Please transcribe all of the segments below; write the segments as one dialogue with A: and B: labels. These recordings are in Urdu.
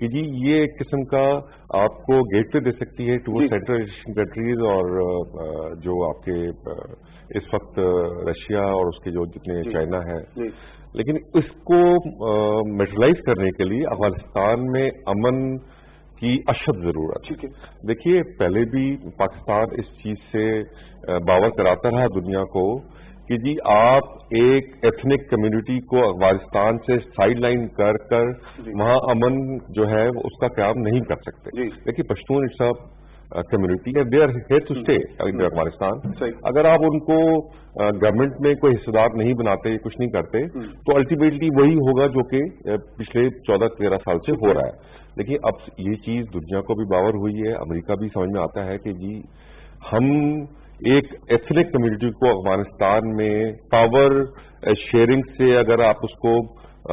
A: کہ جی یہ ایک قسم کا آپ کو گیٹ وے دے سکتی ہے ٹو سینٹرل ایشین کنٹریز، اور جو آپ کے اس وقت رشیا اور اس کے جو جتنے چائنا ہے، لیکن اس کو میٹرلائز کرنے کے لیے افغانستان میں امن کی اشد ضرورت ہے۔ دیکھیے پہلے بھی پاکستان اس چیز سے باور کراتا رہا دنیا کو کہ جی آپ ایک ایتھنک کمیونٹی کو افغانستان سے سائڈ لائن کر وہاں امن جو ہے اس کا قیام نہیں کر سکتے۔ دیکھیے پشتون اٹس کمیونٹی ہے، they are here to stay Afghanistan. اگر آپ ان کو گورنمنٹ میں کوئی حصہ دار نہیں بناتے، کچھ نہیں کرتے، تو الٹیمیٹلی وہی ہوگا جو کہ پچھلے 14-13 سال سے ہو رہا ہے۔ دیکھیے اب یہ چیز دنیا کو بھی باور ہوئی ہے، امریکہ بھی سمجھ میں آتا ہے کہ جی ہم ایک ایتھنک کمیونٹی کو افغانستان میں پاور شیئرنگ سے اگر آپ اس کو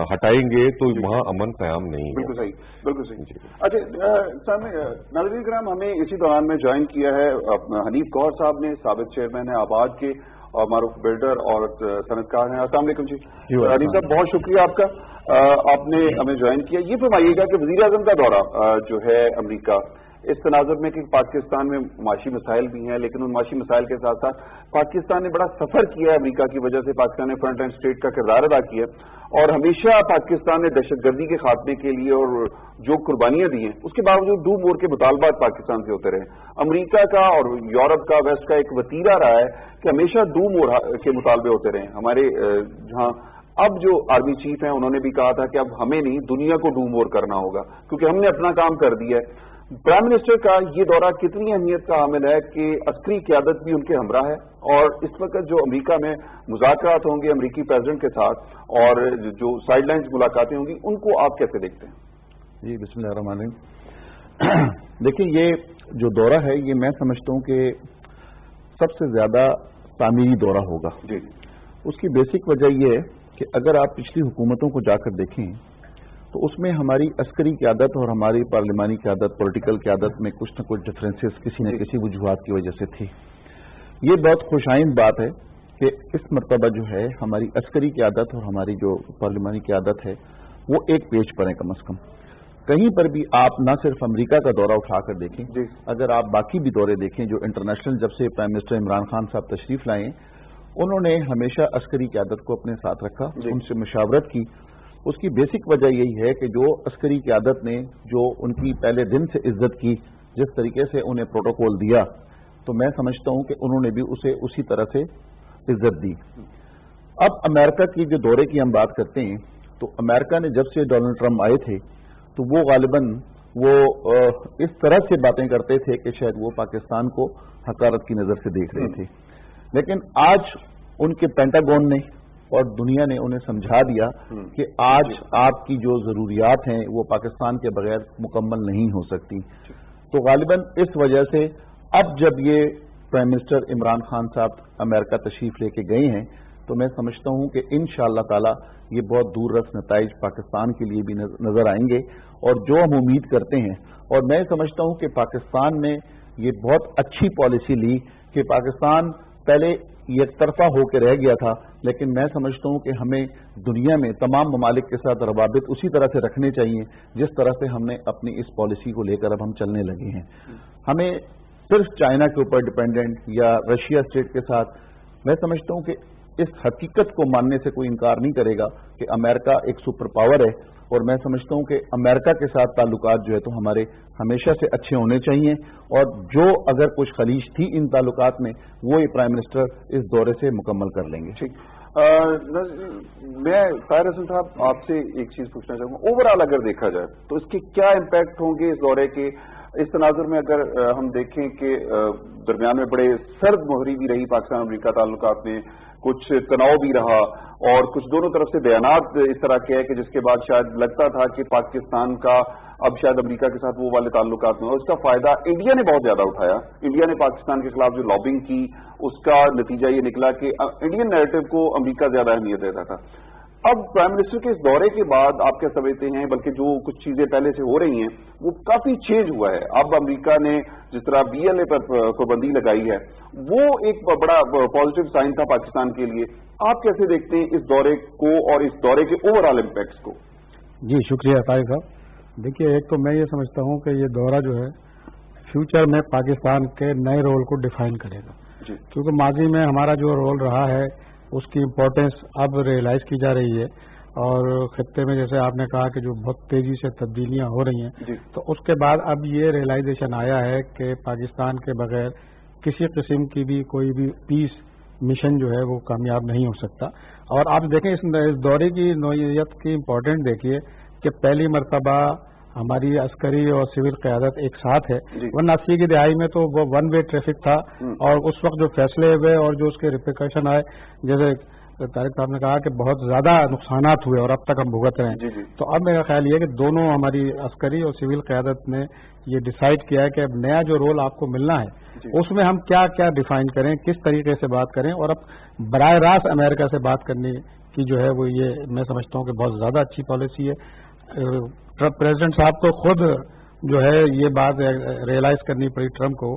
A: ہٹائیں گے تو وہاں امن قیام نہیں ہے۔
B: بالکل صحیح، بالکل صحیح۔ اچھا ناظرین کرام، ہمیں اسی دوران میں جوائن کیا ہے حنیف گوہر صاحب نے، سابق چیئرمین ہیں آباد کے اور معروف بلڈر اور صنعت کار ہیں۔ السلام علیکم جی حنیف صاحب، بہت شکریہ آپ کا، آپ نے ہمیں جوائن کیا۔ یہ فرمائیے گا کہ وزیر اعظم کا دورہ جو ہے امریکہ، اس تناظر میں کہ پاکستان میں معاشی مسائل بھی ہیں، لیکن ان معاشی مسائل کے ساتھ ساتھ پاکستان نے بڑا سفر کیا ہے امریکہ کی وجہ سے، پاکستان نے فرنٹ اینڈ اسٹیٹ کا کردار ادا کیا اور ہمیشہ پاکستان نے دہشت گردی کے خاتمے کے لیے اور جو قربانیاں دی ہیں اس کے باوجود ڈو مور کے مطالبات پاکستان سے ہوتے رہے۔ امریکہ کا اور یورپ کا، ویسٹ کا ایک وتیرہ رہا ہے کہ ہمیشہ ڈو مور کے مطالبے ہوتے رہے۔ ہمارے جہاں اب جو آرمی چیف ہیں انہوں نے بھی کہا تھا کہ اب ہمیں نہیں، دنیا کو ڈو مور کرنا ہوگا کیونکہ ہم نے اپنا کام کر دیا ہے۔ پرائم منسٹر کا یہ دورہ کتنی اہمیت کا حامل ہے کہ عسکری قیادت بھی ان کے ہمراہ ہے، اور اس وقت جو امریکہ میں مذاکرات ہوں گے امریکی پریزیڈنٹ کے ساتھ اور جو سائڈ لائنز ملاقاتیں ہوں گی، ان کو آپ کیسے دیکھتے ہیں؟
C: جی بسم اللہ الرحمن الرحیم۔ دیکھیں یہ جو دورہ ہے یہ میں سمجھتا ہوں کہ سب سے زیادہ تعمیری دورہ ہوگا۔
B: جی،
C: اس کی بیسک وجہ یہ ہے کہ اگر آپ پچھلی حکومتوں کو جا کر دیکھیں تو اس میں ہماری عسکری قیادت اور ہماری پارلیمانی قیادت، پولیٹیکل قیادت میں کچھ نہ کچھ ڈفرینسز کسی نہ کسی وجوہات کی وجہ سے تھی۔ یہ بہت خوش آئند بات ہے کہ اس مرتبہ جو ہے ہماری عسکری قیادت اور ہماری جو پارلیمانی قیادت ہے وہ ایک پیج پر ہے کم از کم۔ کہیں پر بھی آپ نہ صرف امریکہ کا دورہ اٹھا کر دیکھیں، اگر آپ باقی بھی دورے دیکھیں جو انٹرنیشنل، جب سے پرائم منسٹر عمران خان صاحب تشریف لائے انہوں نے ہمیشہ عسکری قیادت کو اپنے ساتھ رکھا، ان سے مشاورت کی۔ اس کی بیسک وجہ یہی ہے کہ جو عسکری قیادت نے جو ان کی پہلے دن سے عزت کی، جس طریقے سے انہیں پروٹوکول دیا، تو میں سمجھتا ہوں کہ انہوں نے بھی اسے اسی طرح سے عزت دی۔ اب امریکہ کی جو دورے کی ہم بات کرتے ہیں تو امریکہ نے جب سے ڈونلڈ ٹرمپ آئے تھے تو وہ غالباً وہ اس طرح سے باتیں کرتے تھے کہ شاید وہ پاکستان کو حقارت کی نظر سے دیکھ رہے تھے، لیکن آج ان کے پینٹاگون نے اور دنیا نے انہیں سمجھا دیا کہ آج آپ کی جو ضروریات ہیں وہ پاکستان کے بغیر مکمل نہیں ہو سکتی۔ تو غالباً اس وجہ سے اب جب یہ پرائم منسٹر عمران خان صاحب امریکہ تشریف لے کے گئے ہیں تو میں سمجھتا ہوں کہ انشاءاللہ تعالی یہ بہت دور رس نتائج پاکستان کے لیے بھی نظر آئیں گے، اور جو ہم امید کرتے ہیں، اور میں سمجھتا ہوں کہ پاکستان نے یہ بہت اچھی پالیسی لی کہ پاکستان پہلے یک طرفہ ہو کے رہ گیا تھا، لیکن میں سمجھتا ہوں کہ ہمیں دنیا میں تمام ممالک کے ساتھ روابط اسی طرح سے رکھنے چاہیے جس طرح سے ہم نے اپنی اس پالیسی کو لے کر اب ہم چلنے لگے ہیں۔ ہمیں صرف چائنا کے اوپر ڈیپینڈنٹ یا رشیا اسٹیٹ کے ساتھ، میں سمجھتا ہوں کہ اس حقیقت کو ماننے سے کوئی انکار نہیں کرے گا کہ امریکہ ایک سپر پاور ہے، اور میں سمجھتا ہوں کہ امریکہ کے ساتھ تعلقات جو ہے تو ہمارے ہمیشہ سے اچھے ہونے چاہیے، اور جو اگر کچھ خلیج تھی ان تعلقات میں وہ یہ پرائم منسٹر اس دورے سے مکمل کر لیں گے۔
B: ٹھیک، میں طاہر حسن صاحب آپ سے ایک چیز پوچھنا چاہوں گا، اوور آل اگر دیکھا جائے تو اس کے کیا امپیکٹ ہوں گے اس دورے کے؟ اس تناظر میں اگر ہم دیکھیں کہ درمیان میں بڑے سرد مہری بھی رہی پاکستان امریکہ تعلقات میں، کچھ تناؤ بھی رہا، اور کچھ دونوں طرف سے بیانات اس طرح کے ہیں کہ جس کے بعد شاید لگتا تھا کہ پاکستان کا اب شاید امریکہ کے ساتھ وہ والے تعلقات میں، اور اس کا فائدہ انڈیا نے بہت زیادہ اٹھایا۔ انڈیا نے پاکستان کے خلاف جو لابنگ کی اس کا نتیجہ یہ نکلا کہ انڈین نیریٹو کو امریکہ زیادہ اہمیت دیتا تھا۔ اب پرائم منسٹر کے اس دورے کے بعد آپ کیا سمجھتے ہیں، بلکہ جو کچھ چیزیں پہلے سے ہو رہی ہیں وہ کافی چینج ہوا ہے؟ اب امریکہ نے جس طرح BLA پر پابندی لگائی ہے وہ ایک بڑا پازیٹو سائن تھا پاکستان کے لیے، آپ کیسے دیکھتے ہیں اس دورے کو اور اس دورے کے اوور آل امپیکٹس کو؟
D: جی شکریہ طارق صاحب۔ دیکھیے ایک تو میں یہ سمجھتا ہوں کہ یہ دورہ جو ہے فیوچر میں پاکستان کے نئے رول کو ڈیفائن کرے گا، کیونکہ ماضی میں ہمارا جو رول رہا ہے اس کی امپورٹینس اب ریئلائز کی جا رہی ہے، اور خطے میں جیسے آپ نے کہا کہ جو بہت تیزی سے تبدیلیاں ہو رہی ہیں، تو اس کے بعد اب یہ ریئلائزیشن آیا ہے کہ پاکستان کے بغیر کسی قسم کی بھی کوئی بھی پیس مشن جو ہے وہ کامیاب نہیں ہو سکتا۔ اور آپ دیکھیں اس دورے کی نوعیت کی امپورٹنٹ دیکھیے کہ پہلی مرتبہ ہماری عسکری اور سول قیادت ایک ساتھ ہے، ورنہ 80 کی دہائی میں تو وہ ون وے ٹریفک تھا، اور اس وقت جو فیصلے ہوئے اور جو اس کے ریپریکیشن آئے، جیسے طارق صاحب نے کہا کہ بہت زیادہ نقصانات ہوئے اور اب تک ہم بھگت رہے ہیں۔ تو اب میرا خیال یہ ہے کہ دونوں ہماری عسکری اور سول قیادت نے یہ ڈیسائیڈ کیا ہے کہ اب نیا جو رول آپ کو ملنا ہے اس میں ہم کیا کیا ڈیفائن کریں، کس طریقے سے بات کریں، اور اب براہ راست امریکہ سے بات کرنے کی جو ہے وہ یہ میں سمجھتا ہوں کہ بہت زیادہ اچھی پالیسی ہے۔ پریزیڈنٹ صاحب کو خود جو ہے یہ بات ریئلائز کرنی پڑی ٹرمپ کو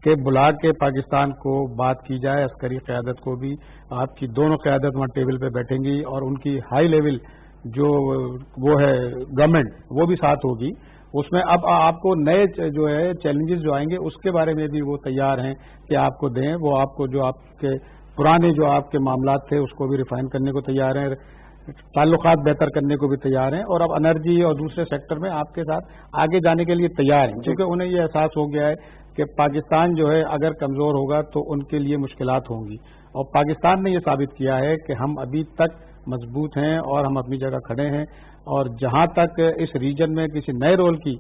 D: کہ بلا کے پاکستان کو بات کی جائے، عسکری قیادت کو بھی، آپ کی دونوں قیادت وہاں ٹیبل پہ بیٹھیں گی، اور ان کی ہائی لیول جو وہ ہے گورنمنٹ وہ بھی ساتھ ہوگی۔ اس میں اب آپ کو نئے جو ہے چیلنجز جو آئیں گے اس کے بارے میں بھی وہ تیار ہیں کہ آپ کو دیں، وہ آپ کو جو آپ کے پرانے جو آپ کے معاملات تھے اس کو بھی ریفائن کرنے کو تیار ہیں، تعلقات بہتر کرنے کو بھی تیار ہیں، اور اب انرجی اور دوسرے سیکٹر میں آپ کے ساتھ آگے جانے کے لیے تیار ہیں، کیونکہ انہیں یہ احساس ہو گیا ہے کہ پاکستان جو ہے اگر کمزور ہوگا تو ان کے لیے مشکلات ہوں گی، اور پاکستان نے یہ ثابت کیا ہے کہ ہم ابھی تک مضبوط ہیں اور ہم اپنی جگہ کھڑے ہیں، اور جہاں تک اس ریجن میں کسی نئے رول کی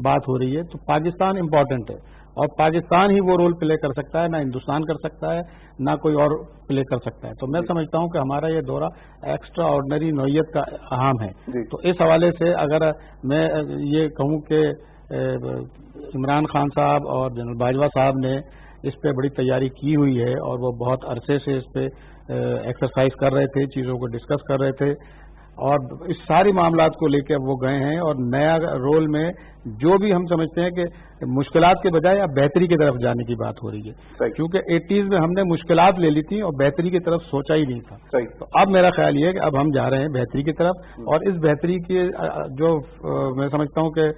D: بات ہو رہی ہے تو پاکستان امپورٹنٹ ہے، اور پاکستان ہی وہ رول پلے کر سکتا ہے، نہ ہندوستان کر سکتا ہے نہ کوئی اور پلے کر سکتا ہے۔ تو میں سمجھتا ہوں کہ ہمارا یہ دورہ ایکسٹرا آرڈنری نوعیت کا اہم ہے۔ تو اس حوالے سے اگر میں یہ کہوں کہ عمران خان صاحب اور جنرل باجوہ صاحب نے اس پہ بڑی تیاری کی ہوئی ہے، اور وہ بہت عرصے سے اس پہ ایکسرسائز کر رہے تھے، چیزوں کو ڈسکس کر رہے تھے، اور اس ساری معاملات کو لے کے وہ گئے ہیں، اور نیا رول میں جو بھی ہم سمجھتے ہیں کہ مشکلات کے بجائے اب بہتری کی طرف جانے کی بات ہو رہی ہے، کیونکہ 80s میں ہم نے مشکلات لے لی تھی اور بہتری کی طرف سوچا ہی نہیں تھا۔ تو اب میرا خیال یہ ہے کہ اب ہم جا رہے ہیں بہتری کی طرف، اور اس بہتری کے جو میں سمجھتا ہوں کہ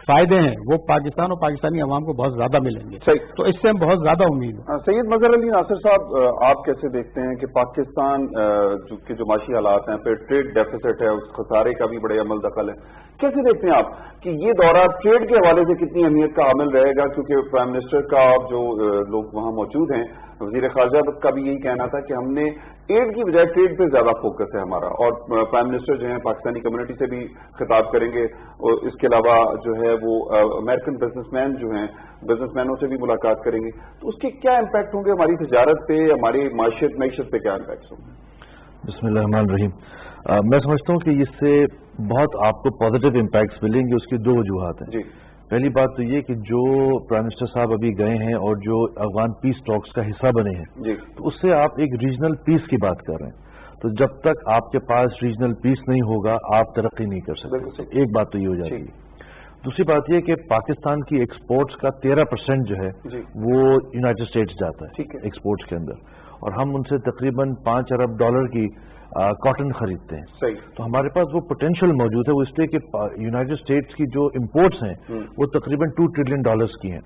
D: فائدے ہیں وہ پاکستان اور پاکستانی عوام کو بہت زیادہ ملیں گے، تو اس سے ہم بہت زیادہ امید ہے۔
B: سید مظہر علی ناصر صاحب، آپ کیسے دیکھتے ہیں کہ پاکستان کے جو معاشی حالات ہیں، پھر ٹریڈ ڈیفیسٹ ہے، اس خسارے کا بھی بڑے عمل دخل ہے، کیسے دیکھتے ہیں آپ کہ یہ دورہ ٹریڈ کے حوالے سے کتنی اہمیت کا حامل رہے گا؟ کیونکہ پرائم منسٹر کا اور جو لوگ وہاں موجود ہیں، وزیر خارجہ کا بھی یہی کہنا تھا کہ ہم نے ایڈ کی بجائے ٹریڈ پہ زیادہ فوکس ہے ہمارا، اور پرائم منسٹر جو ہیں پاکستانی کمیونٹی سے بھی خطاب کریں گے، اور اس کے علاوہ جو ہے وہ امریکن بزنس مین جو ہیں، بزنس مینوں سے بھی ملاقات کریں گے، تو اس کے کیا امپیکٹ ہوں گے ہماری تجارت پہ، ہماری معیشت پہ کیا امپیکٹس ہوں گے؟
C: بسم اللہ الرحمن الرحیم۔ میں سمجھتا ہوں کہ اس سے بہت آپ کو پازیٹیو امپیکٹس ملیں گے۔ اس کی دو وجوہات ہیں۔ پہلی بات تو یہ کہ جو پرائم منسٹر صاحب ابھی گئے ہیں اور جو افغان پیس ٹاکس کا حصہ بنے ہیں، تو اس سے آپ ایک ریجنل پیس کی بات کر رہے ہیں، تو جب تک آپ کے پاس ریجنل پیس نہیں ہوگا آپ ترقی نہیں کر سکتے۔ ایک بات تو یہ ہو جاتی ہے۔ دوسری بات یہ کہ پاکستان کی ایکسپورٹس کا 13% جو ہے وہ یونائٹڈ اسٹیٹس جاتا ہے ایکسپورٹس کے اندر، اور ہم ان سے تقریباً $5 ارب کی کاٹن خریدتے ہیں۔ تو ہمارے پاس وہ پوٹینشیل موجود ہے، وہ اس لیے کہ یونائٹڈ اسٹیٹس کی جو امپورٹس ہیں وہ تقریباً $2 ٹریلین کی ہیں،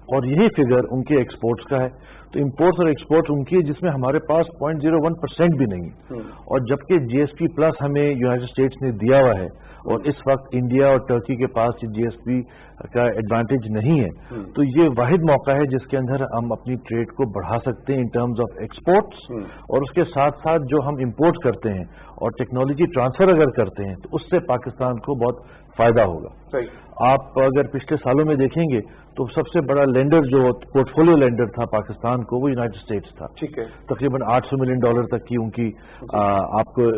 C: اور یہی فگر ان کے ایکسپورٹس کا ہے۔ تو امپورٹس اور ایکسپورٹس ان کی ہے جس میں ہمارے پاس 0.01% بھی نہیں ہے، اور جبکہ GSP+ ہمیں یونائٹڈ اسٹیٹس نے دیا ہوا ہے، اور اس وقت انڈیا اور ٹرکی کے پاس GSP کا ایڈوانٹیج نہیں ہے، تو یہ واحد موقع ہے جس کے اندر ہم اپنی ٹریڈ کو بڑھا سکتے ہیں ان ٹرمز آف ایکسپورٹس، اور اس کے ساتھ ساتھ جو ہم امپورٹ کرتے ہیں اور ٹیکنالوجی ٹرانسفر اگر کرتے ہیں تو اس سے پاکستان کو بہت فائدہ ہوگا۔ آپ اگر پچھلے سالوں میں دیکھیں گے تو سب سے بڑا لینڈر جو پورٹ فولیو لینڈر تھا پاکستان کو وہ یونائٹڈ اسٹیٹس تھا، تقریباً $800 ملین تک کی ان کی آپ کو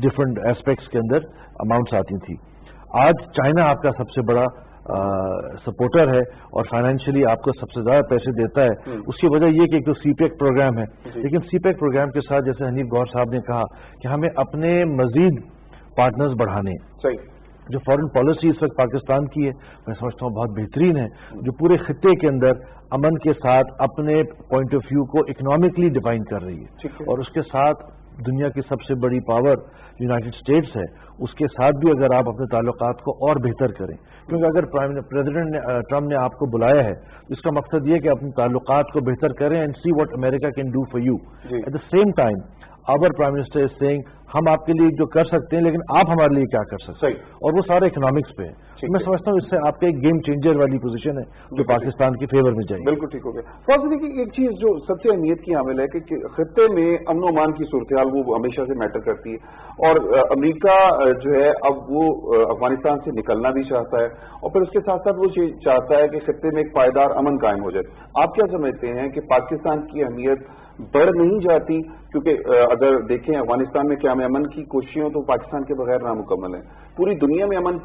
C: ڈفرنٹ ایسپیکٹس کے اندر اماؤنٹس آتی تھی۔ آج چائنا آپ کا سب سے بڑا سپورٹر ہے اور فائنینشلی آپ کو سب سے زیادہ پیسے دیتا ہے۔ اس کی وجہ یہ کہ ایک تو سی پیک پروگرام ہے، لیکن سی پیک پروگرام کے ساتھ جیسے حنیف گور صاحب نے کہا کہ ہمیں اپنے مزید پارٹنرز بڑھانے ہیں۔ جو فارن پالیسی اس وقت پاکستان کی ہے میں سمجھتا ہوں بہت بہترین ہے، جو پورے خطے کے اندر امن کے ساتھ اپنے پوائنٹ آف ویو کو اکنامکلی ڈیفائن کر رہی ہے، اور اس کے ساتھ دنیا کی سب سے بڑی پاور یونائٹڈ اسٹیٹس ہے اس کے ساتھ بھی اگر آپ اپنے تعلقات کو اور بہتر کریں، کیونکہ اگر پریزیڈنٹ ٹرمپ نے آپ کو بلایا ہے اس کا مقصد یہ کہ اپنے تعلقات کو بہتر کریں اینڈ سی واٹ امریکہ can do for you. At the same time our prime minister is seeing ہم آپ کے لیے جو کر سکتے ہیں لیکن آپ ہمارے لیے کیا کر سکتے ہیں، اور وہ سارے اکنامکس پہ ہے. میں سمجھتا ہوں اس سے آپ کا ایک گیم چینجر والی پوزیشن ہے جو پاکستان کی فیور میں جائے.
B: بالکل ٹھیک ہو گیا. فوزی کی ایک چیز جو سب سے اہمیت کی حامل ہے کہ خطے میں امن و امان کی صورتحال وہ ہمیشہ سے میٹر کرتی ہے، اور امریکہ جو ہے اب وہ افغانستان سے نکلنا بھی چاہتا ہے، اور پھر اس کے ساتھ ساتھ وہ چاہتا ہے کہ خطے میں ایک پائیدار امن قائم ہو جائے. آپ کیا سمجھتے ہیں کہ پاکستان کی اہمیت بڑھ نہیں جاتی؟ کیونکہ اگر دیکھیں افغانستان میں قیام امن کی کوششیں ہوں تو پاکستان کے بغیر نامکمل ہیں، پوری دنیا میں امن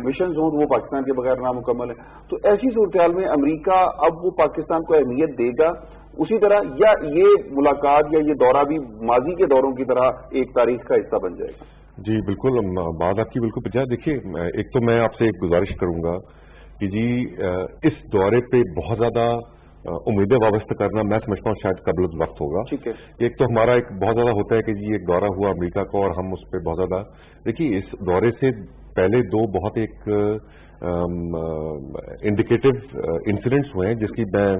B: مشنز ہوں وہ پاکستان کے بغیر نامکمل ہیں. تو ایسی صورتحال میں امریکہ اب وہ پاکستان کو اہمیت دے گا اسی طرح، یا یہ ملاقات یا یہ دورہ بھی ماضی کے دوروں کی طرح ایک تاریخ کا حصہ بن جائے گا؟
A: جی بالکل، بات آپ کی بالکل بجائے. دیکھیے ایک تو میں آپ سے ایک گزارش کروں گا کہ جی اس دورے پہ بہت زیادہ امیدیں وابستہ کرنا میں سمجھتا ہوں شاید قبل وقت ہوگا.
B: ٹھیک ہے.
A: ایک تو ہمارا ایک بہت زیادہ ہوتا ہے کہ جی ایک دورہ ہوا امریکہ کو اور ہم اس پہ بہت زیادہ، دیکھیے اس دورے سے پہلے دو بہت ایک انڈیکیٹو انسیڈنٹس ہوئے ہیں جس کی میں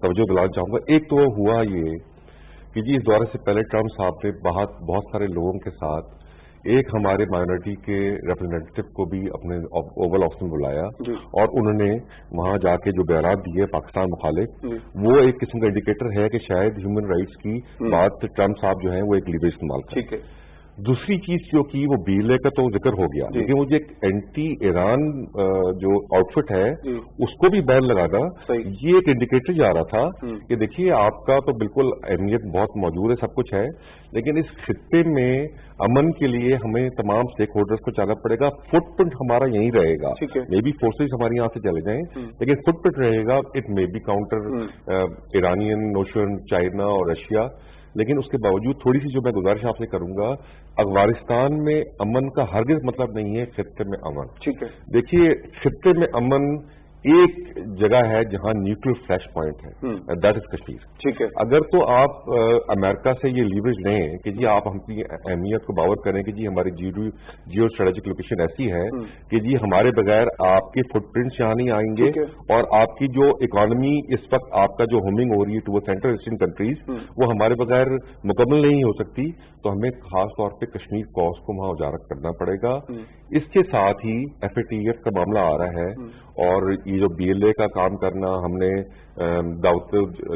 A: توجہ دلانا چاہوں گا. ایک تو ہوا یہ کہ جی اس دورے سے پہلے ٹرمپ صاحب نے بہت سارے لوگوں کے ساتھ ایک ہمارے مائنورٹی کے ریپرزینٹیو کو بھی اپنے اوول آفس میں بلایا اور انہوں نے وہاں جا کے جو بیانات دیے پاکستان مخالف، وہ ایک قسم کا انڈیکیٹر ہے کہ شاید ہیومن رائٹس کی بات ٹرمپ صاحب جو ہیں وہ ایک لیور استعمال کریں.
B: ٹھیک ہے.
A: دوسری چیز جو کی وہ بیلے کا تو ذکر ہو گیا، لیکن وہ جو ایک اینٹی ایران جو آؤٹ فٹ ہے اس کو بھی بین لگانا، یہ ایک انڈیکیٹر جا رہا تھا کہ دیکھیے آپ کا تو بالکل اہمیت بہت موجود ہے، سب کچھ ہے، لیکن اس خطے میں امن کے لیے ہمیں تمام اسٹیک ہولڈرز کو چلنا پڑے گا. فٹ پرنٹ ہمارا یہیں رہے گا، مے بی فورسز ہماری یہاں سے چلے جائیں لیکن فٹ پرنٹ رہے گا. It may be counter Iranian notion, China اور رشیا، لیکن اس کے باوجود تھوڑی سی جو میں گزارش آپ سے کروں گا، افغانستان میں امن کا ہرگز مطلب نہیں ہے خطے میں امن.
B: ٹھیک ہے.
A: دیکھیے خطے میں امن ایک جگہ ہے جہاں نیوکلیر فلیش پوائنٹ ہے، دیٹ از کشمیر.
B: ٹھیک ہے.
A: اگر تو آپ امریکہ سے یہ لیوریج لیں کہ جی آپ اپنی اہمیت کو باور کریں کہ جی ہماری جیو اسٹریٹجک لوکیشن ایسی ہے کہ جی ہمارے بغیر آپ کے فٹ پرنٹس یہاں نہیں آئیں گے، اور آپ کی جو اکانومی اس وقت آپ کا جو ہومنگ ہو رہی ہے ٹو سینٹرل ایشین کنٹریز وہ ہمارے بغیر مکمل نہیں ہو سکتی. تو ہمیں خاص طور پہ کشمیر کوس کو وہاں اجاگر کرنا پڑے گا. اس کے ساتھ ہی ایف اے ٹی ایف کا معاملہ آ رہا ہے، اور یہ جو بی ایل اے کا کام کرنا ہم نے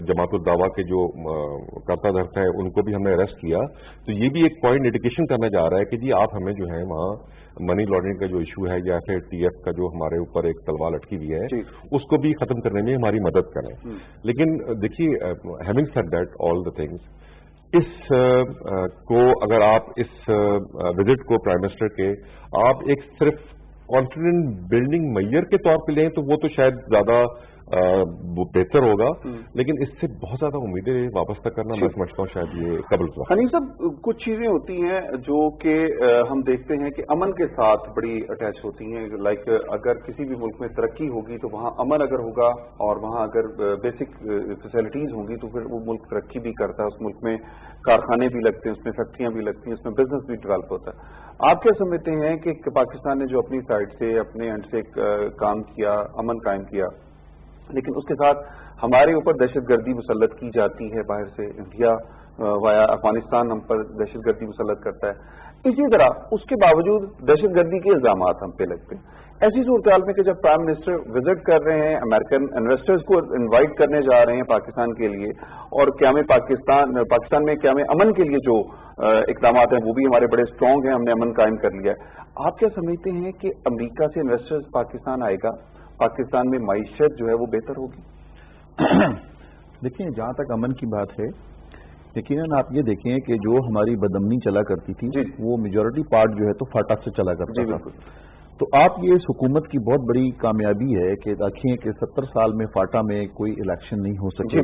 A: جماعت الدعویٰ کے جو کرتا دھرتا ہے ان کو بھی ہم نے اریسٹ کیا. تو یہ بھی ایک پوائنٹ انڈیکیشن کرنا جا رہا ہے کہ جی آپ ہمیں جو ہے وہاں منی لانڈرنگ کا جو ایشو ہے یا ایف اے ٹی ایف کا جو ہمارے اوپر ایک تلوار لٹکی ہوئی ہے اس کو بھی ختم کرنے میں ہماری مدد کریں. لیکن دیکھیے having said that all the things, اس کو اگر آپ اس وزٹ کو پرائم منسٹر کے آپ ایک صرف کانفیڈنٹ بلڈنگ میئر کے طور پہ لیں تو وہ تو شاید زیادہ بہتر ہوگا، لیکن اس سے بہت زیادہ امیدیں وابستہ کرنا میں سمجھتا ہوں شاید یہ قبل وقت.
B: حنیف صاحب کچھ چیزیں ہوتی ہیں جو کہ ہم دیکھتے ہیں کہ امن کے ساتھ بڑی اٹیچ ہوتی ہیں، لائک اگر کسی بھی ملک میں ترقی ہوگی تو وہاں امن اگر ہوگا اور وہاں اگر بیسک فیسلٹیز ہوں گی تو پھر وہ ملک ترقی بھی کرتا ہے، اس ملک میں کارخانے بھی لگتے ہیں، اس میں فیکٹریاں بھی لگتی ہیں، اس میں بزنس بھی ڈیولپ ہوتا ہے. آپ کیا سمجھتے ہیں کہ پاکستان نے جو اپنی سائڈ سے اپنے اینڈ سے کام کیا، امن قائم کیا، لیکن اس کے ساتھ ہمارے اوپر دہشت گردی مسلط کی جاتی ہے باہر سے، انڈیا وایا افغانستان ہم پر دہشت گردی مسلط کرتا ہے، اسی طرح اس کے باوجود دہشت گردی کے الزامات ہم پہ لگتے ہیں. ایسی صورتحال میں کہ جب پرائم منسٹر وزٹ کر رہے ہیں، امریکن انویسٹرز کو انوائٹ کرنے جا رہے ہیں پاکستان کے لیے، اور قیام پاکستان میں قیام امن کے لیے جو اقدامات ہیں وہ بھی ہمارے بڑے اسٹرانگ ہیں، ہم نے امن قائم کر لیا ہے. آپ کیا سمجھتے ہیں کہ امریکہ سے انویسٹرز پاکستان آئے گا، پاکستان میں معیشت جو ہے وہ بہتر ہوگی؟
C: دیکھیں جہاں تک امن کی بات ہے، یقیناً آپ یہ دیکھیں کہ جو ہماری بدامنی چلا کرتی تھی وہ میجورٹی پارٹ جو ہے تو فاٹا سے چلا کرتا تھا، تو آپ یہ اس حکومت کی بہت بڑی کامیابی ہے کہ دیکھیں کہ 70 سال میں فاٹا میں کوئی الیکشن نہیں ہو سکے.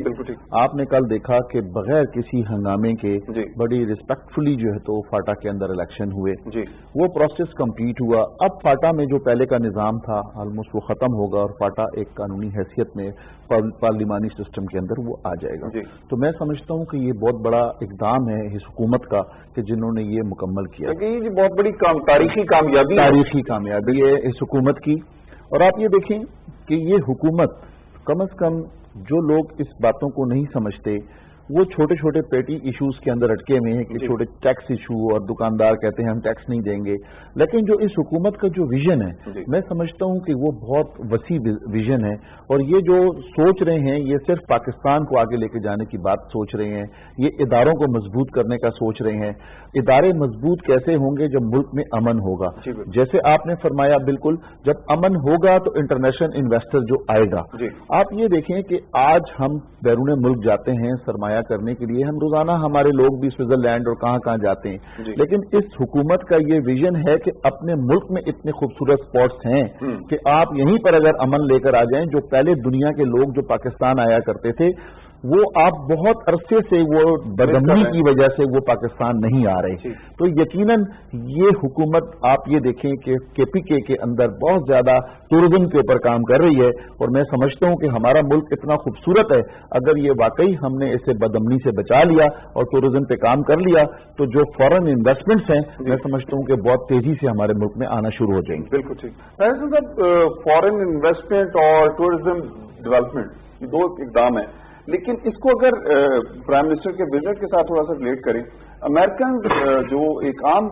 C: آپ نے کل دیکھا کہ بغیر کسی ہنگامے کے بڑی ریسپیکٹفلی جو ہے تو فاٹا کے اندر الیکشن ہوئے, وہ پروسیس کمپلیٹ ہوا. اب فاٹا میں جو پہلے کا نظام تھا آلموسٹ وہ ختم ہوگا اور فاٹا ایک قانونی حیثیت میں پارلیمانی سسٹم کے اندر وہ آ جائے گا. تو میں سمجھتا ہوں کہ یہ بہت بڑا اقدام ہے اس حکومت کا کہ جنہوں نے یہ مکمل کیا.
B: یہ بہت بڑی تاریخی کامیابی
C: ہے اس حکومت کی. اور آپ یہ دیکھیں کہ یہ حکومت کم از کم جو لوگ اس باتوں کو نہیں سمجھتے وہ چھوٹے چھوٹے پیٹی ایشوز کے اندر اٹکے ہوئے ہیں کہ چھوٹے ٹیکس ایشو اور دکاندار کہتے ہیں ہم ٹیکس نہیں دیں گے, لیکن جو اس حکومت کا جو ویژن ہے میں سمجھتا ہوں کہ وہ بہت وسیع ویژن ہے. اور یہ جو سوچ رہے ہیں یہ صرف پاکستان کو آگے لے کے جانے کی بات سوچ رہے ہیں, یہ اداروں کو مضبوط کرنے کا سوچ رہے ہیں. ادارے مضبوط کیسے ہوں گے جب ملک میں امن ہوگا, جیسے آپ نے فرمایا بالکل جب امن ہوگا تو انٹرنیشنل انویسٹر جو آئے گا. آپ یہ دیکھیں کہ آج ہم بیرون ملک جاتے ہیں سرمایہ کرنے کے لیے, ہم روزانہ ہمارے لوگ بھی سوئٹزرلینڈ اور کہاں کہاں جاتے ہیں, لیکن اس حکومت کا یہ ویژن ہے کہ اپنے ملک میں اتنے خوبصورت اسپاٹس ہیں کہ آپ یہیں پر اگر امن لے کر آ جائیں, جو پہلے دنیا کے لوگ جو پاکستان آیا کرتے تھے وہ آپ بہت عرصے سے وہ بدامنی کی وجہ سے وہ پاکستان نہیں آ رہے. تو یقیناً یہ حکومت آپ یہ دیکھیں کہ کے پی کے اندر بہت زیادہ ٹورزم کے اوپر کام کر رہی ہے, اور میں سمجھتا ہوں کہ ہمارا ملک اتنا خوبصورت ہے اگر یہ واقعی ہم نے اسے بدامنی سے بچا لیا اور ٹورزم پہ کام کر لیا تو جو فورن انویسٹمنٹس ہیں میں سمجھتا ہوں کہ بہت تیزی سے ہمارے ملک میں آنا شروع ہو جائیں گے.
B: بالکل ٹھیک. صاحب فورن انویسٹمنٹ اور ٹورزم ڈیولپمنٹ یہ دو اقدام ہیں, لیکن اس کو اگر پرائم منسٹر کے وزٹ کے ساتھ تھوڑا سا ریلیٹ کریں, امریکن جو ایک عام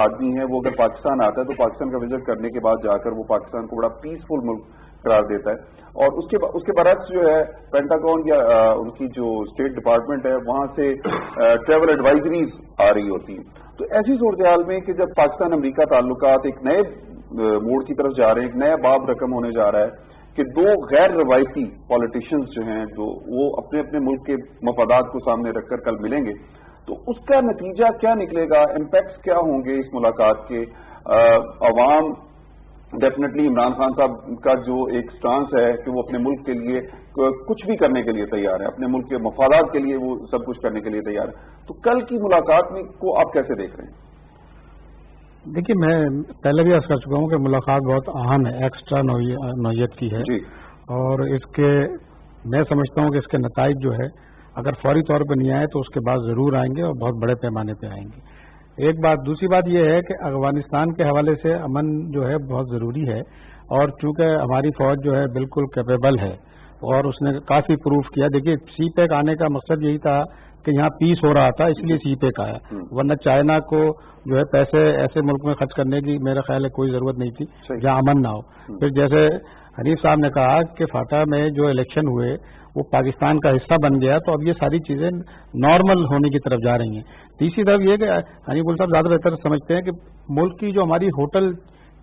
B: آدمی ہے وہ اگر پاکستان آتا ہے تو پاکستان کا وزٹ کرنے کے بعد جا کر وہ پاکستان کو بڑا پیسفل ملک قرار دیتا ہے, اور اس کے برعکس جو ہے پینٹاگون یا ان کی جو اسٹیٹ ڈپارٹمنٹ ہے وہاں سے ٹریول ایڈوائزریز آ رہی ہوتی ہیں. تو ایسی صورتحال میں کہ جب پاکستان امریکہ تعلقات ایک نئے موڑ کی طرف جا رہے ہیں, ایک نیا باب رقم ہونے جا رہا ہے کہ دو غیر روایتی پالیٹیشنز جو ہیں جو وہ اپنے اپنے ملک کے مفادات کو سامنے رکھ کر کل ملیں گے, تو اس کا نتیجہ کیا نکلے گا, امپیکٹس کیا ہوں گے اس ملاقات کے؟ عوام ڈیفینیٹلی عمران خان صاحب کا جو ایک سٹانس ہے کہ وہ اپنے ملک کے لیے کچھ بھی کرنے کے لیے تیار ہے, اپنے ملک کے مفادات کے لیے وہ سب کچھ کرنے کے لیے تیار ہے, تو کل کی ملاقات میں کو آپ کیسے دیکھ رہے ہیں؟
D: دیکھیے میں پہلے بھی عرض کر چکا ہوں کہ ملاقات بہت اہم ہے, ایکسٹرا نوعیت کی ہے, اور اس کے میں سمجھتا ہوں کہ اس کے نتائج جو ہے اگر فوری طور پہ نہیں آئے تو اس کے بعد ضرور آئیں گے اور بہت بڑے پیمانے پہ آئیں گے. ایک بات. دوسری بات یہ ہے کہ افغانستان کے حوالے سے امن جو ہے بہت ضروری ہے, اور چونکہ ہماری فوج جو ہے بالکل کیپیبل ہے اور اس نے کافی پروف کیا. دیکھیے سی پیک آنے کا مقصد یہی تھا کہ یہاں پیس ہو رہا تھا اس لیے سی پیک آیا, ورنہ چائنا کو جو ہے پیسے ایسے ملک میں خرچ کرنے کی میرا خیال ہے کوئی ضرورت نہیں تھی جہاں امن نہ ہو. پھر جیسے حنیف صاحب نے کہا کہ فاٹا میں جو الیکشن ہوئے وہ پاکستان کا حصہ بن گیا, تو اب یہ ساری چیزیں نارمل ہونے کی طرف جا رہی ہیں. تیسری طرف یہ کہ حنیف صاحب زیادہ بہتر سمجھتے ہیں کہ ملک کی جو ہماری ہوٹل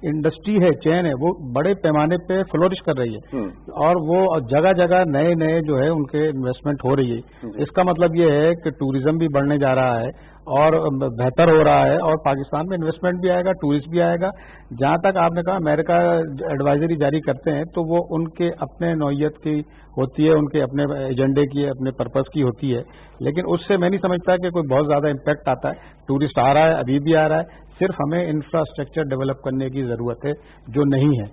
D: انڈسٹری ہے, چین ہے, وہ بڑے پیمانے پہ فلورش کر رہی ہے, اور وہ جگہ جگہ نئے نئے جو ہے ان کے انویسٹمنٹ ہو رہی ہے. اس کا مطلب یہ ہے کہ ٹوریزم بھی بڑھنے جا رہا ہے اور بہتر ہو رہا ہے, اور پاکستان میں انویسٹمنٹ بھی آئے گا, ٹورسٹ بھی آئے گا. جہاں تک آپ نے کہا امریکہ ایڈوائزری جاری کرتے ہیں تو وہ ان کے اپنے نوعیت کی ہوتی ہے, ان کے اپنے ایجنڈے کی, اپنے پرپز کی ہوتی ہے, لیکن اس سے میں نہیں سمجھتا کہ کوئی بہت زیادہ امپیکٹ آتا ہے. ٹورسٹ آ رہا ہے, ابھی بھی آ رہا ہے, صرف ہمیں انفراسٹرکچر ڈیولپ کرنے کی ضرورت ہے جو نہیں ہے.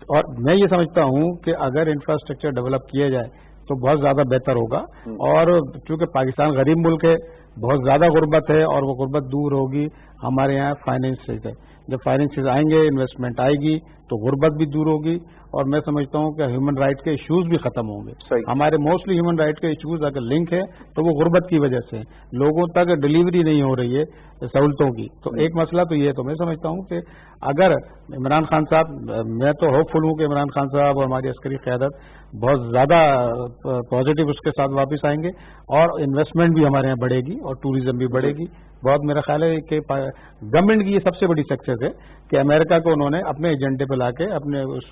D: اور میں یہ سمجھتا ہوں کہ اگر انفراسٹرکچر ڈیولپ کیا جائے تو بہت زیادہ بہتر ہوگا. اور چونکہ پاکستان غریب ملک ہے, بہت زیادہ غربت ہے, اور وہ غربت دور ہوگی ہمارے یہاں فائنینس سے. جب فائنینس آئیں گے, انویسٹمنٹ آئے گی تو غربت بھی دور ہوگی, اور میں سمجھتا ہوں کہ ہیومن رائٹ کے ایشوز بھی ختم ہوں گے. ہمارے موسٹلی ہیومن رائٹ کے ایشوز اگر لنک ہے تو وہ غربت کی وجہ سے, لوگوں تک ڈلیوری نہیں ہو رہی ہے سہولتوں کی. تو ایک مسئلہ تو یہ ہے. تو میں سمجھتا ہوں کہ اگر عمران خان صاحب, میں تو ہوپ فل ہوں کہ عمران خان صاحب اور ہماری عسکری قیادت بہت زیادہ پازیٹیو اس کے ساتھ واپس آئیں گے, اور انویسٹمنٹ بھی ہمارے یہاں بڑھے گی اور ٹوریزم بھی بڑھے گی. بہت میرا خیال ہے کہ گورنمنٹ کی یہ سب سے بڑی سکسیس ہے کہ امریکہ کو انہوں نے اپنے ایجنڈے پہ لا کے اپنے اس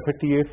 A: FATF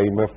A: IMF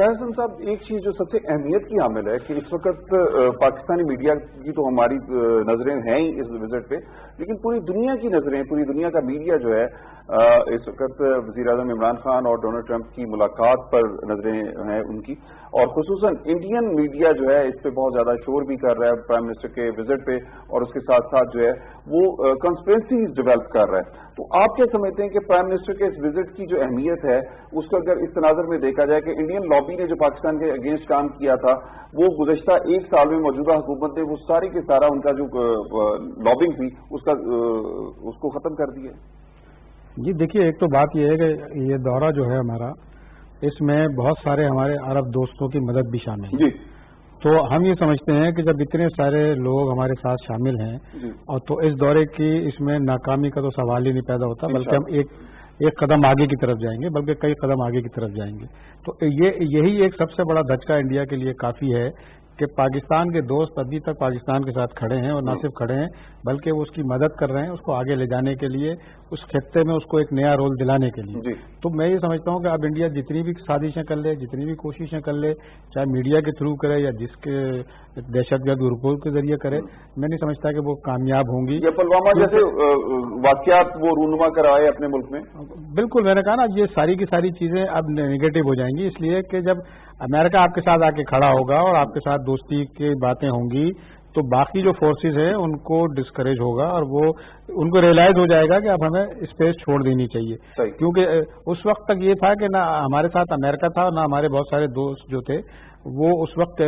B: طاہر حسن صاحب، ایک چیز جو سب سے اہمیت کی حامل ہے کہ اس وقت پاکستانی میڈیا کی تو ہماری نظریں ہیں ہی اس وزٹ پہ، لیکن پوری دنیا کی نظریں، پوری دنیا کا میڈیا جو ہے اس وقت وزیر اعظم عمران خان اور ڈونلڈ ٹرمپ کی ملاقات پر نظریں ہیں ان کی، اور خصوصاً انڈین میڈیا جو ہے اس پہ بہت زیادہ شور بھی کر رہا ہے پرائم منسٹر کے وزٹ پہ، اور اس کے ساتھ ساتھ جو ہے وہ کانسپرینسیز ڈیولپ کر رہا ہے. تو آپ کیا سمجھتے ہیں کہ پرائم منسٹر کے اس وزٹ کی جو اہمیت ہے اس کو اگر اس تناظر میں دیکھا جائے کہ انڈین لابی نے جو پاکستان کے اگینسٹ کام کیا تھا وہ گزشتہ ایک سال میں موجودہ حکومت نے وہ ساری کے سارا ان کا جو لابنگ تھی اس کو ختم کر دیا؟
D: جی دیکھیے، ایک تو بات یہ ہے کہ یہ دورہ جو ہے ہمارا، اس میں بہت سارے ہمارے عرب دوستوں کی مدد بھی شامل ہے. جی. تو ہم یہ سمجھتے ہیں کہ جب اتنے سارے لوگ ہمارے ساتھ شامل ہیں اور تو اس دورے کی اس میں ناکامی کا تو سوال ہی نہیں پیدا ہوتا، بلکہ ہم ایک قدم آگے کی طرف جائیں گے، بلکہ کئی قدم آگے کی طرف جائیں گے. تو یہی ایک سب سے بڑا دھچکا انڈیا کے لیے کافی ہے کہ پاکستان کے دوست ابھی تک پاکستان کے ساتھ کھڑے ہیں، اور نہ صرف کھڑے ہیں بلکہ وہ اس کی مدد کر رہے ہیں، اس کو آگے لے جانے کے لیے، اس خطے میں اس کو ایک نیا رول دلانے کے لیے. تو میں یہ سمجھتا ہوں کہ اب انڈیا جتنی بھی سازشیں کر لے، جتنی بھی کوششیں کر لے، چاہے میڈیا کے تھرو کرے یا جس کے دہشت گرد گروپوں کے ذریعے کرے، میں نہیں سمجھتا کہ وہ کامیاب ہوں گی.
B: یا پلوامہ جیسے واقعات وہ رونما کرائے اپنے ملک میں.
D: بالکل، میں نے کہا نا، یہ ساری کی ساری چیزیں اب نیگیٹو ہو جائیں گی، اس لیے کہ جب امریکہ آپ کے ساتھ آ کے کھڑا ہوگا اور آپ کے ساتھ دوستی کی باتیں ہوں گی تو باقی جو فورسز ہیں ان کو ڈسکریج ہوگا، اور وہ ان کو ریئلائز ہو جائے گا کہ اب ہمیں اسپیس چھوڑ دینی چاہیے. کیونکہ اس وقت تک یہ تھا کہ نہ ہمارے ساتھ امریکہ تھا اور نہ ہمارے بہت سارے دوست جو تھے وہ اس وقت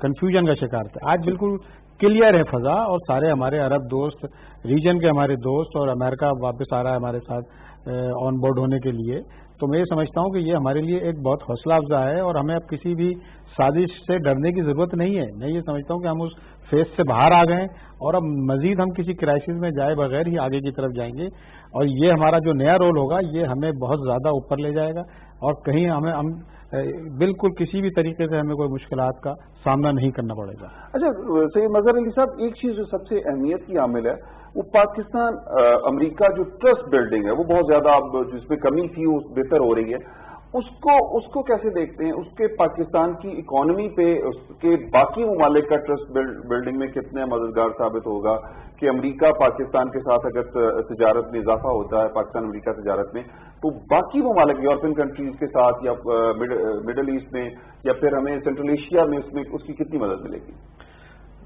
D: کنفیوژن کا شکار تھے. آج بالکل کلیئر ہے فضا، اور سارے ہمارے عرب دوست، ریجن کے ہمارے دوست، اور امریکہ واپس آ رہا ہے ہمارے ساتھ آن بورڈ ہونے کے لیے. تو میں یہ سمجھتا ہوں کہ یہ ہمارے لیے ایک بہت حوصلہ افزا ہے، اور ہمیں اب کسی بھی سازش سے ڈرنے کی ضرورت نہیں ہے. میں یہ سمجھتا ہوں کہ ہم اس فیز سے باہر آ گئے اور اب مزید ہم کسی کرائسس میں جائے بغیر ہی آگے کی طرف جائیں گے، اور یہ ہمارا جو نیا رول ہوگا یہ ہمیں بہت زیادہ اوپر لے جائے گا، اور کہیں ہم بالکل کسی بھی طریقے سے ہمیں کوئی مشکلات کا سامنا نہیں کرنا پڑے گا.
B: اچھا سید مظہر علی صاحب، ایک چیز جو سب سے اہمیت کی عامل ہے وہ پاکستان امریکہ جو ٹرسٹ بلڈنگ ہے وہ بہت زیادہ اب جس میں کمی تھی وہ بہتر ہو رہی ہے. اس کو کیسے دیکھتے ہیں؟ اس کے پاکستان کی اکانومی پہ اس کے باقی ممالک کا ٹرسٹ بلڈنگ میں کتنے مددگار ثابت ہوگا کہ امریکہ پاکستان کے ساتھ اگر تجارت میں اضافہ ہوتا ہے، پاکستان امریکہ تجارت میں، تو باقی ممالک یورپین کنٹریز کے ساتھ یا مڈل ایسٹ میں یا پھر ہمیں سینٹرل ایشیا میں اس کی کتنی مدد ملے گی؟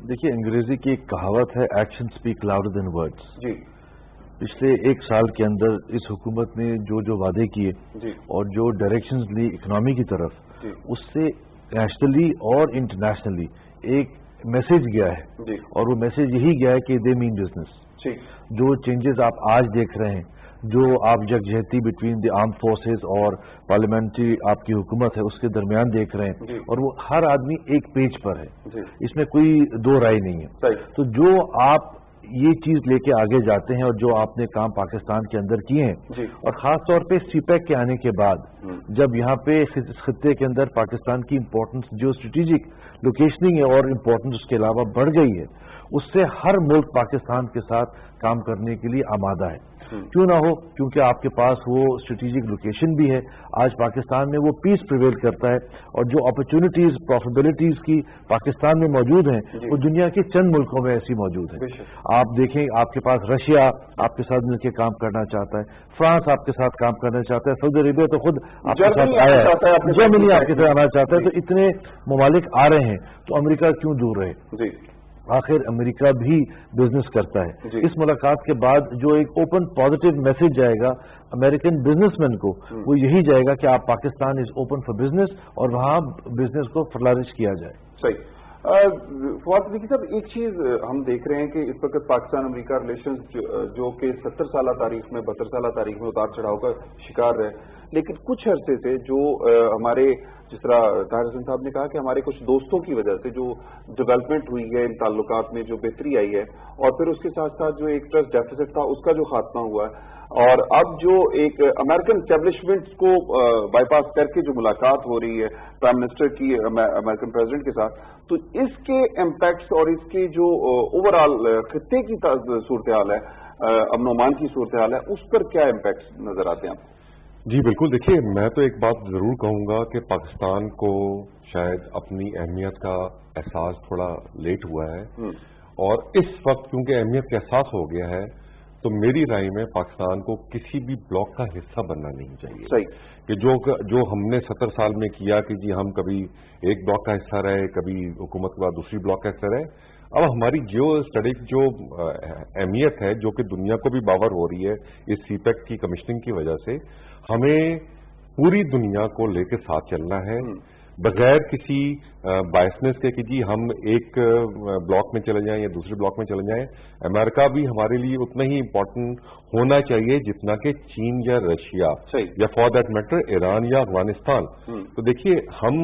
E: دیکھیے، انگریزی کی ایک کہاوت ہے، action speak louder than words.
B: جی.
E: پچھلے ایک سال کے اندر اس حکومت نے جو وعدے کیے اور جو ڈائریکشنز لی اکنامی کی طرف، اس سے نیشنلی اور انٹرنیشنلی ایک میسج گیا ہے، اور وہ میسج یہی گیا ہے کہ دے مین بزنس. جو چینجز آپ آج دیکھ رہے ہیں، جو آپ یکجہتی بٹوین دی آرم فورسز اور پارلیمنٹری آپ کی حکومت ہے اس کے درمیان دیکھ رہے ہیں، اور وہ ہر آدمی ایک پیج پر ہے، اس میں کوئی دو رائے نہیں ہے. تو جو آپ یہ چیز لے کے آگے جاتے ہیں اور جو آپ نے کام پاکستان کے اندر کیے ہیں، اور خاص طور پہ سی پیک کے آنے کے بعد جب یہاں پہ اس خطے کے اندر پاکستان کی امپورٹنس جو اسٹریٹجک لوکیشننگ ہے اور امپورٹنس اس کے علاوہ بڑھ گئی ہے، اس سے ہر ملک پاکستان کے ساتھ کام کرنے کے لیے آمادہ ہے. کیوں نہ ہو، کیونکہ آپ کے پاس وہ اسٹریٹجک لوکیشن بھی ہے. آج پاکستان میں وہ پیس پریویل کرتا ہے، اور جو اپرچونٹیز پرافیبلٹیز کی پاکستان میں موجود ہیں وہ دنیا کے چند ملکوں میں ایسی موجود ہیں. آپ دیکھیں، آپ کے پاس رشیا آپ کے ساتھ مل کے کام کرنا چاہتا ہے، فرانس آپ کے ساتھ کام کرنا چاہتا ہے، سعودی عربیہ تو خود آپ کے ساتھ آیا ہے، جرمنی آپ کے ساتھ آنا چاہتا ہے. تو اتنے ممالک آ رہے ہیں تو امریکہ کیوں دور رہے؟ آخر امریکہ بھی بزنس کرتا ہے. اس ملاقات کے بعد جو ایک اوپن پازیٹیو میسج جائے گا امریکن بزنس مین کو، وہ یہی جائے گا کہ آپ Pakistan is open for business, اور وہاں بزنس کو فلرش کیا جائے.
B: صحیح. فواد صدیقی صاحب، ایک چیز ہم دیکھ رہے ہیں کہ اس وقت پاکستان امریکہ ریلیشنز جو کہ 70 سالہ تاریخ میں 72 سالہ تاریخ میں اتار چڑھاؤ کا شکار رہے، لیکن کچھ عرصے سے جو ہمارے جس طرح طاہر حسن صاحب نے کہا کہ ہمارے کچھ دوستوں کی وجہ سے جو ڈیولپمنٹ ہوئی ہے ان تعلقات میں، جو بہتری آئی ہے، اور پھر اس کے ساتھ ساتھ جو ایک ٹرسٹ ڈیفیسٹ تھا اس کا جو خاتمہ ہوا ہے، اور اب جو ایک امریکن اسٹیبلشمنٹ کو بائی پاس کر کے جو ملاقات ہو رہی ہے پرائم منسٹر کی امریکن پریزیڈنٹ کے ساتھ، تو اس کے امپیکٹس اور اس کے جو اوور آل خطے کی صورتحال ہے، امن و امان کی صورتحال ہے، اس پر کیا امپیکٹس نظر آتے ہیں آپ؟
A: جی بالکل. دیکھیے میں تو ایک بات ضرور کہوں گا کہ پاکستان کو شاید اپنی اہمیت کا احساس تھوڑا لیٹ ہوا ہے اور اس وقت کیونکہ اہمیت کا احساس ہو گیا ہے تو میری رائے میں پاکستان کو کسی بھی بلاک کا حصہ بننا نہیں چاہیے.
B: صحیح.
A: کہ جو ہم نے 70 سال میں کیا کہ جی ہم کبھی ایک بلاک کا حصہ رہے, کبھی حکومت کے بعد دوسری بلاک کا حصہ رہے. اب ہماری جیو اسٹریٹجک جو اہمیت ہے جو کہ دنیا کو بھی باور ہو رہی ہے اس سی پیک کی کمیشننگ کی وجہ سے, ہمیں پوری دنیا کو لے کے ساتھ چلنا ہے بغیر کسی بائسنس کے کہ جی ہم ایک بلاک میں چلے جائیں یا دوسرے بلاک میں چلے جائیں. امریکہ بھی ہمارے لیے اتنا ہی امپورٹنٹ ہونا چاہیے جتنا کہ چین یا رشیا یا فار دیٹ میٹر ایران یا افغانستان. تو دیکھیے ہم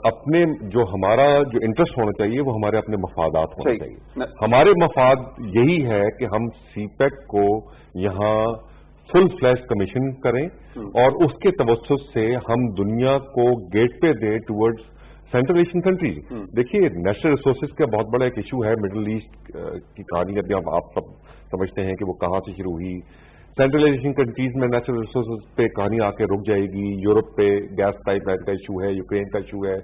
A: اپنے جو ہمارا جو انٹرسٹ ہونا چاہیے وہ ہمارے اپنے مفادات ہونے چاہیے. ہمارے مفاد یہی ہے کہ ہم سی پیک کو یہاں فل فلیش کمیشن کریں اور اس کے توسط سے ہم دنیا کو گیٹ پہ دیں ٹورڈز سینٹرل ایشین کنٹریز. دیکھیے نیچرل ریسورسز کا بہت بڑا ایک ایشو ہے. مڈل ایسٹ کی کہانی ابھی آپ سب سمجھتے ہیں کہ وہ کہاں سے شروع ہوئی. سینٹرل ایشین کنٹریز میں نیچرل ریسورسز پہ کہانی آ کے رک جائے گی. یورپ پہ گیس پائپ لائن کا ایشو ہے, یوکرین کا ایشو ہے.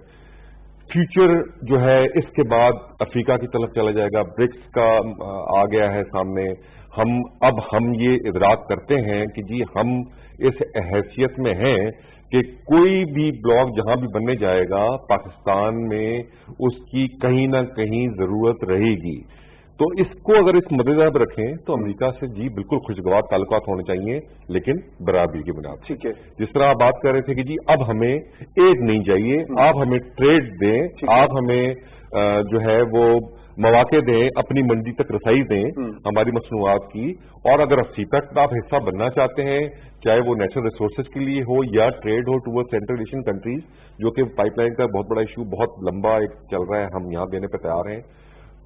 A: فیوچر جو ہے اس کے بعد افریقہ کی طرف چلا جائے گا. برکس کا آ گیا ہے سامنے. ہم یہ ادراک کرتے ہیں کہ جی ہم اس حیثیت میں ہیں کہ کوئی بھی بلاک جہاں بھی بننے جائے گا پاکستان میں اس کی کہیں نہ کہیں ضرورت رہے گی. تو اس کو اگر اس مدنظر میں رکھیں تو امریکہ سے جی بالکل خوشگوار تعلقات ہونے چاہیے لیکن برابری کی بنیاد.
B: ٹھیک ہے.
A: جس طرح آپ بات کر رہے تھے کہ جی اب ہمیں ایڈ نہیں چاہیے, آپ ہمیں ٹریڈ دیں, آپ ہمیں جو ہے وہ مواقع دیں, اپنی منڈی تک رسائی دیں ہماری مصنوعات کی. اور اگر سی پیک کا آپ حصہ بننا چاہتے ہیں چاہے وہ نیچرل ریسورسز کے لیے ہو یا ٹریڈ ہو ٹوورڈ سینٹرل ایشین کنٹریز جو کہ پائپ لائن کا بہت بڑا ایشو بہت لمبا ایک چل رہا ہے, ہم یہاں دینے پہ تیار ہیں.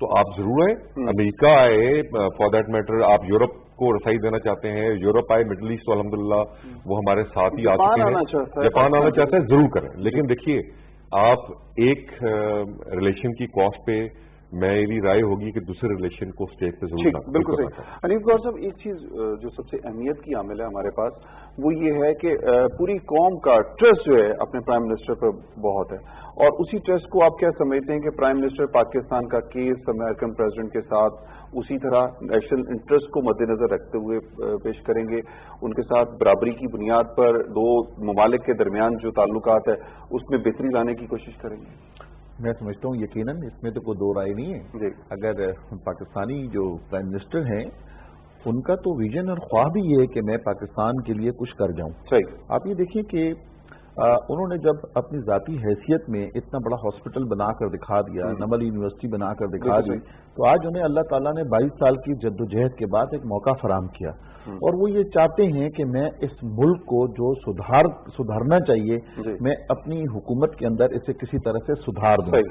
A: تو آپ ضرور آئیں, امریکہ آئے, فار دیٹ میٹر آپ یورپ کو رسائی دینا چاہتے ہیں, یورپ آئے, مڈل ایسٹ تو الحمدللہ وہ ہمارے ساتھ ہی آ چکے ہیں, جاپان آنا چاہتے ہیں ضرور کریں. لیکن دیکھیے آپ ایک ریلیشن کی کاسٹ پہ میری رائے ہوگی کہ دوسرے ریلیشن کو اسٹیج پہ ضرور.
B: بالکل صحیح. حنیف گور صاحب ایک چیز جو سب سے اہمیت کی عامل ہے ہمارے پاس وہ یہ ہے کہ پوری قوم کا ٹرسٹ جو ہے اپنے پرائم منسٹر پر بہت ہے اور اسی ٹرسٹ کو آپ کیا سمجھتے ہیں کہ پرائم منسٹر پاکستان کا کیس امریکن پریزیڈنٹ کے ساتھ اسی طرح نیشنل انٹرسٹ کو مد نظر رکھتے ہوئے پیش کریں گے, ان کے ساتھ برابری کی بنیاد پر دو ممالک کے درمیان جو تعلقات ہے اس میں بہتری لانے کی کوشش کریں گے؟
C: میں سمجھتا ہوں یقیناً اس میں تو کوئی دو رائے نہیں ہے. اگر پاکستانی جو پرائم منسٹر ہیں ان کا تو ویژن اور خواہ بھی یہ ہے کہ میں پاکستان کے لیے کچھ کر جاؤں.
B: صحیح.
C: آپ یہ دیکھیں کہ انہوں نے جب اپنی ذاتی حیثیت میں اتنا بڑا ہاسپٹل بنا کر دکھا دیا, نمل یونیورسٹی بنا کر دکھا دی, تو آج انہیں اللہ تعالیٰ نے 22 سال کی جدوجہد کے بعد ایک موقع فراہم کیا اور وہ یہ چاہتے ہیں کہ میں اس ملک کو جو سدھارنا چاہیے میں اپنی حکومت کے اندر اسے کسی طرح سے سدھار دوں.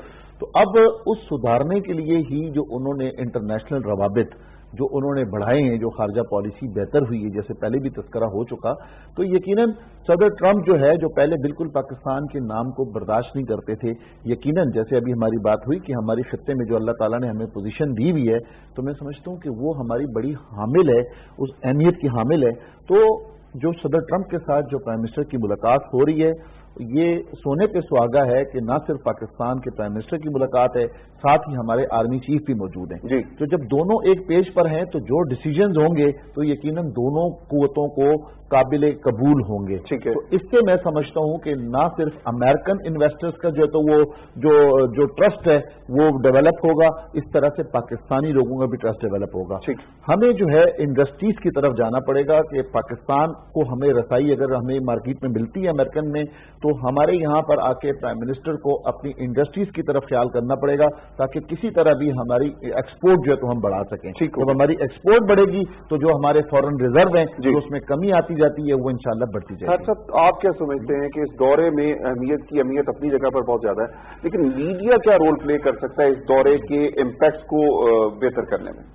C: تو اب اس سدھارنے کے لیے ہی جو انہوں نے انٹرنیشنل روابط جو انہوں نے بڑھائے ہیں, جو خارجہ پالیسی بہتر ہوئی ہے جیسے پہلے بھی تذکرہ ہو چکا, تو یقیناً صدر ٹرمپ جو ہے جو پہلے بالکل پاکستان کے نام کو برداشت نہیں کرتے تھے, یقیناً جیسے ابھی ہماری بات ہوئی کہ ہماری خطے میں جو اللہ تعالیٰ نے ہمیں پوزیشن دی ہوئی ہے تو میں سمجھتا ہوں کہ وہ ہماری بڑی حامل ہے, اس اہمیت کی حامل ہے. تو جو صدر ٹرمپ کے ساتھ جو پرائم منسٹر کی ملاقات ہو رہی ہے یہ سونے پہ سہاگا ہے کہ نہ صرف پاکستان کے پرائم منسٹر کی ملاقات ہے, ساتھ ہی ہمارے آرمی چیف بھی موجود ہیں. تو جب دونوں ایک پیج پر ہیں تو جو ڈیسیجنز ہوں گے تو یقیناً دونوں قوتوں کو قابل قبول ہوں گے. تو اس سے میں سمجھتا ہوں کہ نہ صرف امریکن انویسٹرز کا جو ہے تو وہ جو ٹرسٹ ہے وہ ڈیولپ ہوگا, اس طرح سے پاکستانی لوگوں کا بھی ٹرسٹ ڈیولپ ہوگا. ہمیں جو ہے انڈسٹریز کی طرف جانا پڑے گا کہ پاکستان کو ہمیں رسائی اگر ہمیں مارکیٹ میں ملتی ہے امریکن میں تو ہمارے یہاں پر آ کے پرائم منسٹر کو اپنی انڈسٹریز کی طرف خیال کرنا پڑے گا تاکہ کسی طرح بھی ہماری ایکسپورٹ جو ہے تو ہم بڑھا سکیں. جب ہماری ایکسپورٹ بڑھے گی تو جو ہمارے فورن ریزرو ہیں جو اس میں کمی آتی جاتی ہے وہ انشاءاللہ بڑھتی جائے گی.
B: صاحب آپ کیا سمجھتے ہیں کہ اس دورے میں اہمیت اپنی جگہ پر بہت زیادہ ہے لیکن میڈیا کیا رول پلے کر سکتا ہے اس دورے کے امپیکٹس کو بہتر کرنے میں؟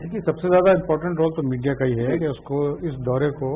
D: دیکھیے سب سے زیادہ امپورٹنٹ رول تو میڈیا کا ہی ہے کہ اس کو اس دورے کو